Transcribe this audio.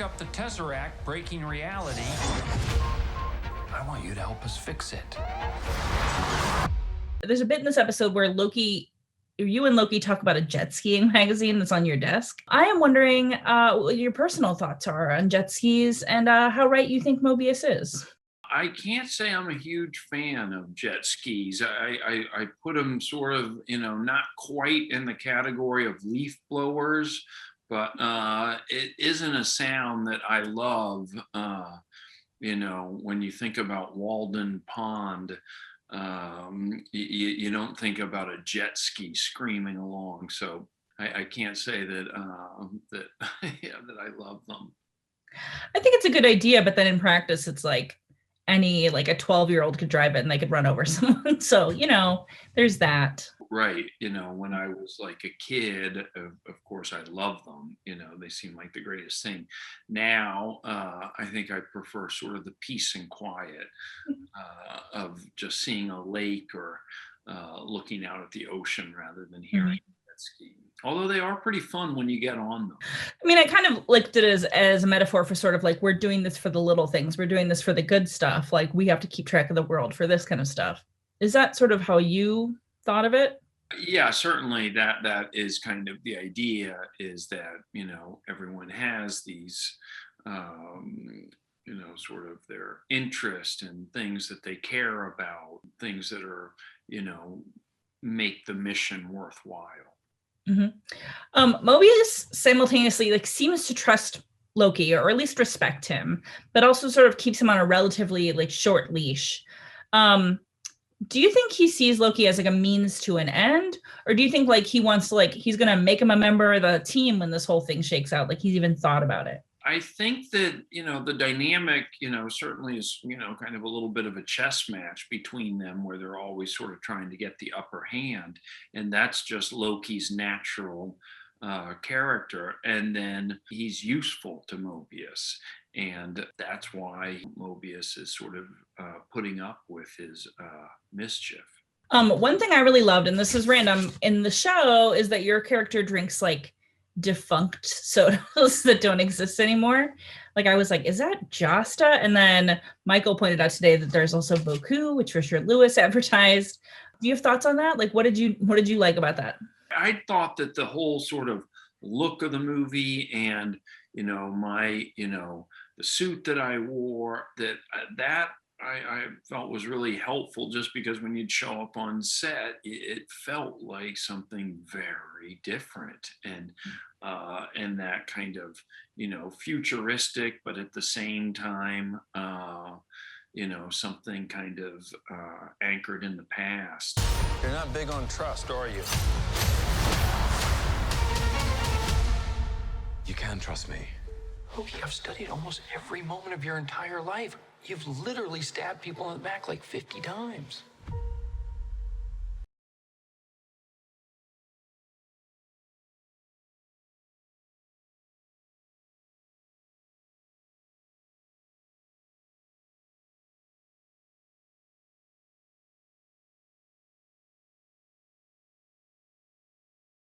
picked up the Tesseract, breaking reality. I want you to help us fix it. There's a bit in this episode where you and Loki talk about a jet skiing magazine that's on your desk. I am wondering what your personal thoughts are on jet skis and how right you think Mobius is. I can't say I'm a huge fan of jet skis. I put them sort of, not quite in the category of leaf blowers, but it isn't a sound that I love. When you think about Walden Pond, you don't think about a jet ski screaming along. So I can't say that that I love them. I think it's a good idea, but then in practice, it's like a 12-year-old could drive it and they could run over someone. So, there's that. Right. When I was like a kid, of course, I loved them. They seem like the greatest thing. Now, I think I prefer sort of the peace and quiet of just seeing a lake or looking out at the ocean rather than hearing jet skiing. Although they are pretty fun when you get on them. I mean, I kind of looked at it as a metaphor for sort of like, we're doing this for the little things. We're doing this for the good stuff. Like, we have to keep track of the world for this kind of stuff. Is that sort of how you thought of it? Yeah, certainly that is kind of the idea, is that, everyone has these, sort of their interest in things that they care about, things that are, make the mission worthwhile. Mm-hmm. Mobius simultaneously seems to trust Loki, or at least respect him, but also sort of keeps him on a relatively short leash. Do you think he sees Loki as a means to an end, or do you think he wants to he's going to make him a member of the team when this whole thing shakes out? He's even thought about it. I think that, the dynamic, certainly is, kind of a little bit of a chess match between them, where they're always sort of trying to get the upper hand. And that's just Loki's natural character. And then he's useful to Mobius. And that's why Mobius is sort of putting up with his mischief. One thing I really loved, and this is random, in the show, is that your character drinks defunct sodas that don't exist anymore. I was like, is that Josta? And then Michael pointed out today that there's also Boku, which Richard Lewis advertised. Do you have thoughts on that? What did you like about that? I thought that the whole sort of look of the movie and, my, the suit that I wore, that I felt was really helpful, just because when you'd show up on set, it felt like something very different, and that kind of, futuristic, but at the same time, something kind of anchored in the past. You're not big on trust, are you? You can trust me. Loki, I've studied almost every moment of your entire life. You've literally stabbed people in the back 50 times.